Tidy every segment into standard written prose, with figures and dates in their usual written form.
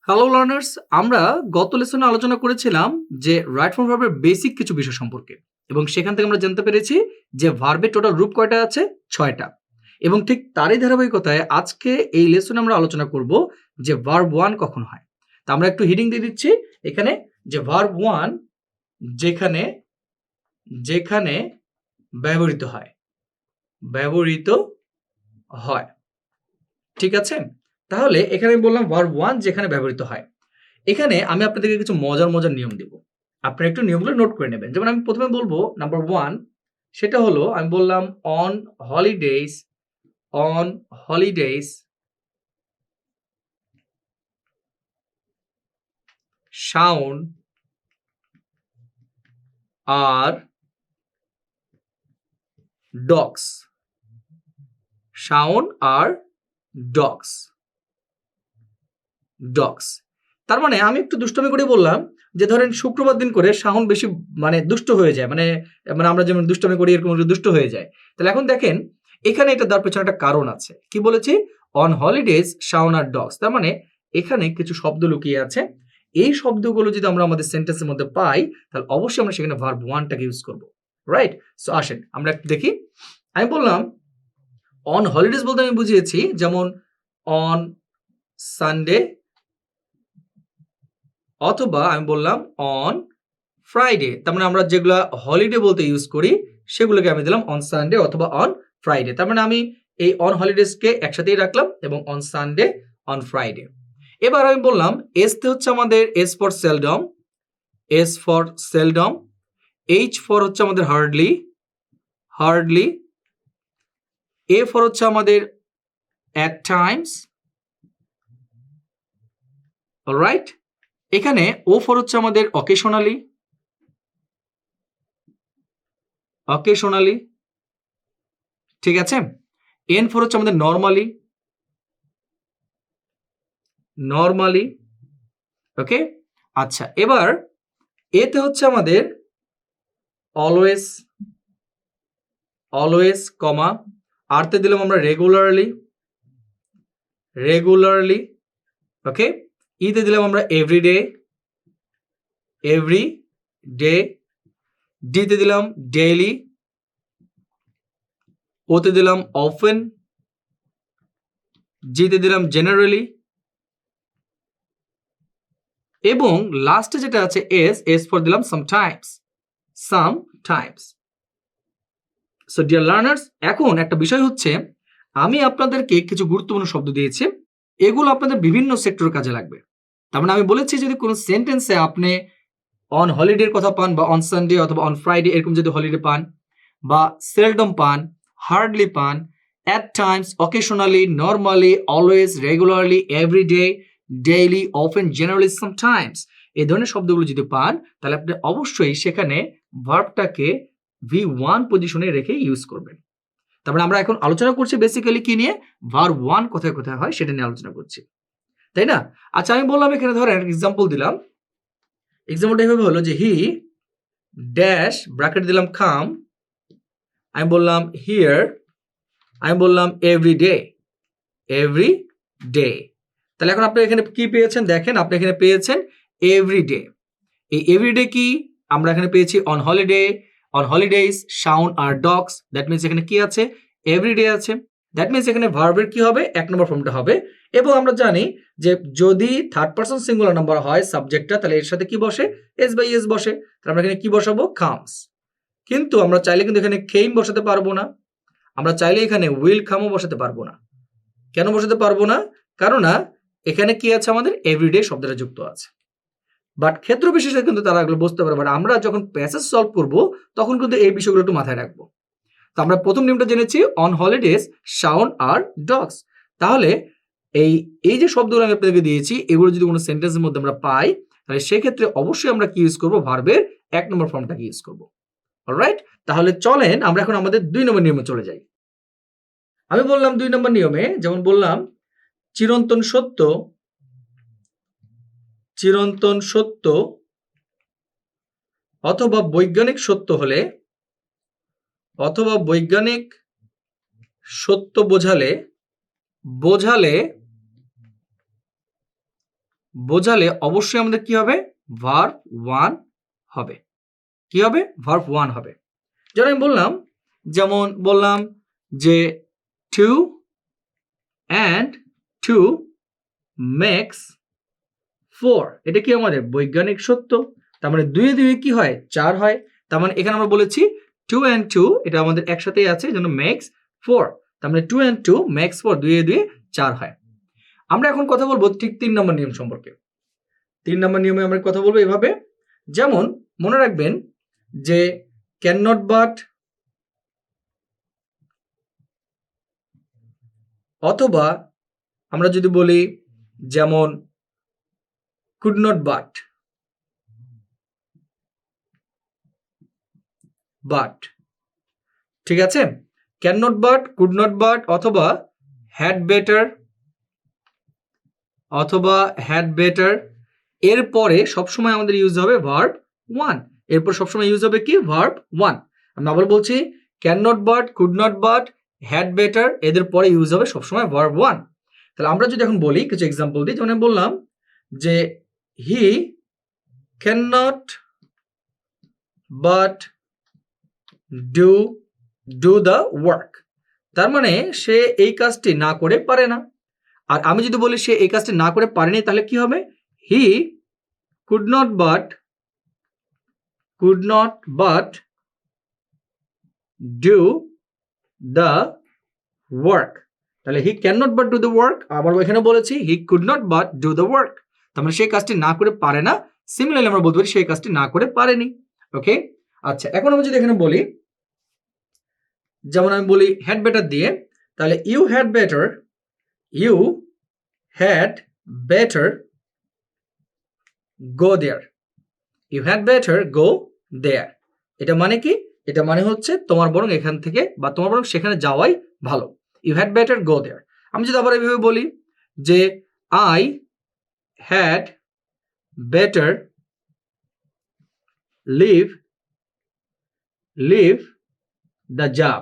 Hello learners, আমরা গত লেসনে আলোচনা করেছিলাম যে রাইট ফর্ম ভার্বের বেসিক কিছু বিষয় সম্পর্কে, এবং সেখান থেকে আমরা জানতে পেরেছি যে ভার্বের টোটাল রূপ কয়টা আছে? 6টা। এবং ঠিক তারই ধারাবাহিকতায় আজকে এই লেসনে আমরা আলোচনা করব যে ভার্ব 1 কখন হয়। তা আমরা একটু হিডিং দিয়ে দিচ্ছি এখানে, যে ভার্ব 1 যেখানে যেখানে ব্যবহৃত হয় ব্যবহৃত হয় ঠিক আছে? তাহলে এখানে আমি বললাম ভার্ব 1 যেখানে ব্যবহৃত হয়। এখানে আমি আপনাদেরকে কিছু মজার নিয়ম দিব। আপনারা একটু নিয়মগুলো নোট করে নেবেন। যেমন আমি ১ম এ বলব নাম্বার 1, সেটা হলো আমি বললাম on holidays, on holidays Shaon আর ডগস। শাওন আর ডগস। ডগস। তার মানে আমি একটু দুষ্টামি করে বললাম যে ধরেন শুক্রবার দিন করে শাওন বেশি দুষ্ট হয়ে যায়। মানে আমরা যেমন দুষ্টামি করি এরকম একটু দুষ্ট হয়ে যায়। তাহলে এখন দেখেন এখানে এটা দেওয়ার পেছনে একটা কারণ আছে। কি বলেছি? অন হলিডেজ শাওন আর ডগস। তার মানে এখানে কিছু শব্দ লুকিয়ে আছে। এই শব্দগুলো যদি আমরা আমাদের সেন্টেন্সের মধ্যে পাই তাহলে অবশ্যই আমরা সেখানে ভার্ব 1 টাকে ইউজ করব। রাইট? সো আসেন আমরা একটু দেখি। আমি বললাম অন হলিডেজ বলতে আমি বুঝিয়েছি যেমন অন সানডে, অথবা আমি বললাম অন ফ্রাইডে। তার মানে আমরা যেগুলা হলিডে বলতে ইউজ করি সেগুলোকে আমি দিলাম অন সানডে অথবা অন ফ্রাইডে। তার মানে আমি এই অন হলিডেজকে একসাথেই রাখলাম এবং অন সানডে, অন ফ্রাইডে। এবার আমি বললাম এসতে হচ্ছে আমাদের S for seldom, S for seldom. H for হচ্ছে আমাদের হার্ডলি, হার্ডলি। এ ফর হচ্ছে আমাদের অ্যাট টাইমস। অলরাইট? এখানে ও ফর হচ্ছে আমাদের অকেশনালি, অকেশনালি। ঠিক আছে? এন ফর হচ্ছে আমাদের নরমালি, নরমালি। ওকে? আচ্ছা, এবার এতে হচ্ছে আমাদের অলওয়েজ, অলওয়েজ, কমা। আরতে দিলাম আমরা রেগুলারলি, রেগুলারলি। ওকে? ইতে দিলাম আমরা এভরিডে, এভরি ডে। ডিতে দিলাম ডেইলি। ওতে দিলাম অফেন। জিতে দিলাম জেনারেলি। এবং লাস্টে যেটা আছে এস, এস ফর দিলাম sometimes, sometimes. So dear learners, এখন একটা বিষয় হচ্ছে আমি আপনাদেরকে কিছু গুরুত্বপূর্ণ শব্দ দিয়েছি, এগুলো আপনাদের বিভিন্ন সেক্টর কাজে লাগবে। তার মানে আমি বলেছি যদি কোনো সেন্টেন্সে আপনি অন হলিডের কথা পান বা অন সানডে অথবা অন ফ্রাইডে এরকম যদি হলিডে পান, বা সেলডম পান, হার্ডলি পান, at times, occasionally, normally, always, regularly, everyday, daily, often, generally, sometimes, এই ধরনের শব্দগুলো যদি পান তাহলে আপনি অবশ্যই সেখানে ভার্বটাকে V1 পজিশনে রেখে ইউজ করবেন। তারপরে আমরা এখন আলোচনা করছি বেসিক্যালি কি নিয়ে? ভার্ব 1 কোথায় কোথায় হয় সেটা নিয়ে আলোচনা করছি, তাই না? আচ্ছা, আমি বললাম এখানে ধরেন এক্সাম্পল দিলাম। এক্সাম্পলটা এভাবে হলো যে হি ড্যাশ ব্র্যাকেট দিলাম কাম। আমি বললাম হিয়ার। আমি বললাম এভরি ডে, এভরি ডে। তাহলে এখন আপনি এখানে কি পেয়েছেন? দেখেন আপনি এখানে পেয়েছেন এভরি ডে। এই এভরিডে কি? আমরা এখানে পেয়েছি on holiday, on holidays, Shaon আর ডগস। দ্যাট মিনস এখানে কি আছে? এভরিডে আছে। দ্যাট মিনস এখানে ভার্বের কি হবে? 1 নম্বর ফর্মটা হবে। এবং আমরা জানি যে যদি থার্ড পারসন সিঙ্গুলার নাম্বার হয় সাবজেক্টটা, তাহলে এর সাথে কি বসে? এস বাই এস বসে। তাহলে আমরা এখানে কি বসাবো? কামস। কিন্তু আমরা চাইলে কিন্তু এখানে কেইম বসাতে পারবো না। আমরা চাইলে এখানে উইল কামও বসাতে পারবো না। কেন বসাতে পারবো না? কারণ এখানে কি আছে? আমাদের এভরিডে শব্দটা যুক্ত আছে। বাট ক্ষেত্র বিশেষে কিন্তু তারা এগুলো বুঝতে পারে। বাট আমরা যখন প্যাসেজ সলভ করব তখন কিন্তু এই বিষয়গুলো একটু মাথায় রাখবো। তো আমরা প্রথম নিয়মটা জেনেছি অন হলিডেজ শাওন আর ডগস। তাহলে এই যে শব্দগুলো আমি আপনাদেরকে দিয়েছি এগুলো যদি কোনো সেন্টেন্সের মধ্যে আমরা পাই তাহলে সেক্ষেত্রে অবশ্যই আমরা কি ইউজ করব? ভার্বের 1 নম্বর ফর্মটাকে ইউজ করব। অলরাইট? তাহলে চলেন আমরা এখন আমাদের 2 নম্বর নিয়মে চলে যাই। আমি বললাম 2 নম্বর নিয়মে, যেমন বললাম চিরন্তন সত্য, চিরন্তন সত্য অথবা বৈজ্ঞানিক সত্য হলে, অথবা বৈজ্ঞানিক সত্য বোঝালে, বোঝালে বোঝালে অবশ্যই আমাদের কি হবে, ভার্ব ওয়ান হবে। কি হবে, ভার্ব ওয়ান হবে। যেমন আমি বললাম যে 2 and 2 makes 4, এটা কি আমাদের বৈজ্ঞানিক সত্য। তার মানে 2 এ 2 কি হয়, 4 হয়। তার মানে এখানে আমরা বলেছি 2 and 2 এটা আমাদের একসাথেই আছে, জন্য makes 4। তার মানে 2 and 2 makes 4, 2 এ 2 4 হয়। আমরা এখন কথা বলবো ঠিক 3 নম্বর নিয়ম সম্পর্কে। 3 নম্বর নিয়মে আমরা কথা বলবো এভাবে, যেমন মনে রাখবেন যে ক্যান নট বাট অথবা আমরা যদি বলি যেমন কুড নট বাট, ঠিক আছে, can not but, could not but অথবা হ্যাড বেটার এর পরে সবসময় আমাদের ইউজ হবে ভার্ব ওয়ান। এরপর সবসময় ইউজ হবে কি, ভার্ব ওয়ান। আমি আবার বলছি, can not but, could not but, had better এদের পরে ইউজ হবে সবসময় ভার্ব ওয়ান। তাহলে আমরা যদি এখন বলি কিছু এক্সাম্পল দিই, যেমন বললাম যে হি can not but do the work, তার মানে সে এই কাজটি না করে পারে না। আর আমি যদি বলি সে এই কাজটি না করে পারেনি, তাহলে কি হবে, he could not but do the work. তাহলে he can not but do the work, আবার এখানে বলেছি he could not but do the work, তার মানে সেই কাজটি না করে পারে না। সিমিলারলি আমরা বলতে পারি সেই কাজটি না করে পারেনি। ওকে, আচ্ছা, এখন আমি যদি এখানে বলি, যেমন আমি বলি হ্যাড বেটার দিয়ে, তাহলে ইউ হ্যাড বেটার গো দেয়ার, এটা মানে কি, এটা মানে হচ্ছে তোমার বরং এখান থেকে বা তোমার বরং সেখানে যাওয়াই ভালো। You had better go there. আমি যদি আবার এইভাবে বলি যে I had better leave the job,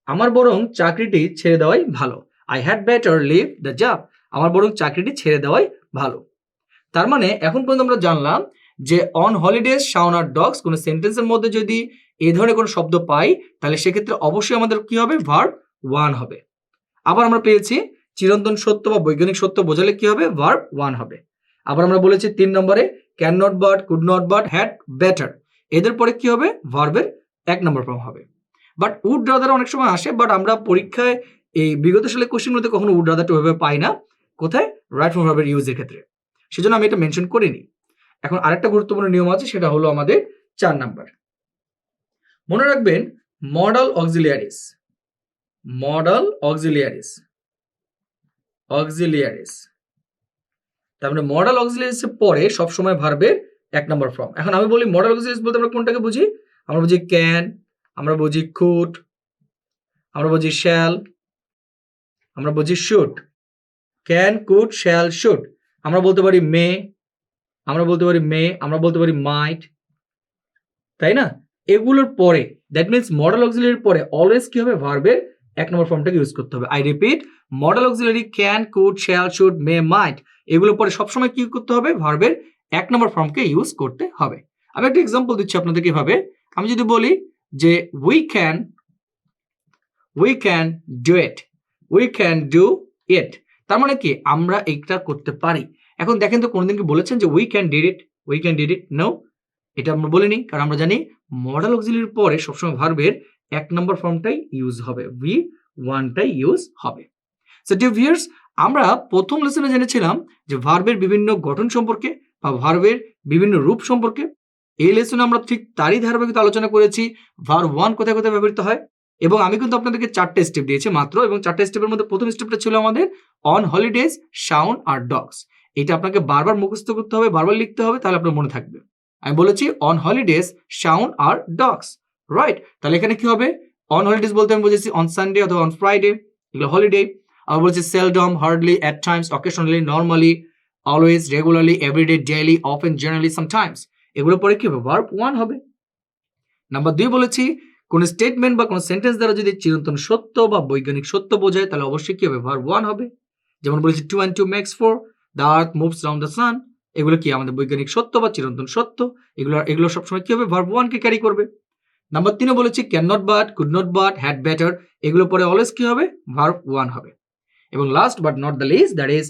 আমার বরং চাকরিটি ছেড়ে দেওয়াই ভালো। I had better leave the job, আমার বরং চাকরিটি ছেড়ে দেওয়াই ভালো। তার মানে এখন পর্যন্ত আমরা জানলাম যে অন হলিডেজ শাওন আর ডগস কোন সেন্টেন্সের মধ্যে যদি এই ধরনের কোনো শব্দ পাই, তাহলে সেক্ষেত্রে অবশ্যই আমাদের কি হবে, ভার্ব ওয়ান হবে। আবার আমরা পেয়েছি চিরন্তন সত্য বা বৈজ্ঞানিক সত্য বোঝালে কি হবে, ভার্ব ওয়ান হবে। আবার আমরা বলেছি 3 নম্বরে can not but, could not but, had better এদের পরে কি হবে, ভার্বের 1 নম্বর ফর্ম হবে। বাট উড রাদার অনেক সময় আসে, বাট আমরা পরীক্ষায় এই বিগত সালের কোশ্চেনগুলোতে কখনো উড রাদারটা ওইভাবে পাই না, কোথায়, রাইট ফর্ম ভার্বের ইউজের ক্ষেত্রে, সেজন্য আমি এটা মেনশন করিনি। এখন আরেকটা গুরুত্বপূর্ণ নিয়ম আছে, সেটা হলো আমাদের 4 নাম্বার। মনে রাখবেন মডাল অক্সিলিয়ারিস তার মানে মডাল অক্সিলিয়ারিস এর পরে সবসময় ভার্বের 1 নম্বর ফর্ম। এখন আমি বলি মডাল অক্সিলিয়ারিস বলতে আমরা কোনটাকে বুঝি, আমরা বুঝি ক্যান, আমরা বুঝি কুড, আমরা বুঝি শ্যাল, আমরা বুঝি should. Can, could, shall, should. আমরা বলতে পারি মে, আমরা বলতে পারি মাইট, তাই না? এগুলোর পরে দ্যাট মিন্স মডাল অক্সিলারির পরে অলওয়েজ কি হবে, ভার্বের 1 নম্বর ফর্মটাকে ইউজ করতে হবে। I repeat, modal auxiliary can, could, shall, should, may, might এগুলোর পরে সবসময় কি করতে হবে, ভার্বের 1 নম্বর ফর্মকে ইউজ করতে হবে। আমি একটা এক্সাম্পল দিচ্ছি আপনাদের কিভাবে। আমি যদি বলি যে উই ক্যান ডু ইট, তার মানে কি আমরা এটা করতে পারি। এখন দেখেন তো কোনদিন কি বলেছেন যে we can did it? No, এটা আমরা বলিনি, কারণ আমরা জানি মডাল অক্সিলারির পরে সবসময় ভার্বের 1 নম্বর ফর্মটাই ইউজ হবে, ভি ওয়ানটাই ইউজ হবে। সো ডিয়ার ভিউয়ার্স, আমরা প্রথম লেসনে জেনেছিলাম যে ভার্বের বিভিন্ন গঠন সম্পর্কে বা ভার্বের বিভিন্ন রূপ সম্পর্কে। এই লেসনে আমরা ঠিক তারই ধারাবাহিকতা আলোচনা করেছি, ভার্ব ওয়ান কোথায় কোথায় ব্যবহৃত হয়, এবং আমি কিন্তু আপনাদেরকে 4টে স্টেপ দিয়েছি মাত্র, এবং 4টে স্টেপের মধ্যে প্রথম স্টেপটা ছিল আমাদের অন হলিডেজ শাউন আর ডগস। এটা আপনাকে বারবার মুখস্থ করতে হবে, বারবার লিখতে হবে, তাহলে আপনার মনে থাকবে। আমি বলেছি অন হলিডেজ শাউন আর ডগস, রাইট? তাহলে এখানে কি হবে, অন হলিডেজ বলতে আমি বলেছি অন সানডে অথবা অন ফ্রাইডে, এগুলো হলিডে। আবার বলেছি seldom, hardly, at times, occasionally, normally, always, regularly, everyday, daily, often, generally, sometimes এগুলো পরে কি হবে, ভার্ব ওয়ান হবে। নাম্বার 2 বলেছি কোন স্টেটমেন্ট বা কোন সেন্টেন্স দ্বারা যদি চিরন্তন সত্য বা বৈজ্ঞানিক সত্য বোঝায়, তাহলে অবশ্যই কি হবে, ভার্ব ওয়ান হবে। যেমন বলেছি 2 and 2 makes 4, the earth moves round the sun, এগুলো কি আমাদের বৈজ্ঞানিক সত্য বা চিরন্তন সত্য, এগুলো সবসময় কি হবে, ভার্ব ওয়ানকে ক্যারি করবে। নাম্বার 3 বলেছি can not but, could not but, had better, এগুলো পরে অলওয়েজ কি হবে, ভার্ব ওয়ান হবে। এবং last but not the least, that is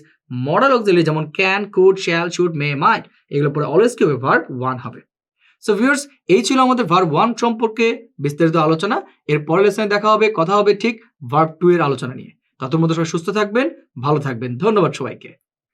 modal auxiliary, যেমন can, could, shall, should, may, might, এগুলো পরে অলওয়েজ কি হবে, ভার্ব ওয়ান হবে। সো ভিউয়ার্স, এই ছিল আমাদের ভার্ব ওয়ান সম্পর্কে বিস্তারিত আলোচনা। এর পরের লেসনে দেখা হবে, কথা হবে ঠিক ভার্ব টু এর আলোচনা নিয়ে। ততক্ষণ মধ্যে সবাই সুস্থ থাকবেন, ভালো থাকবেন। ধন্যবাদ সবাইকে।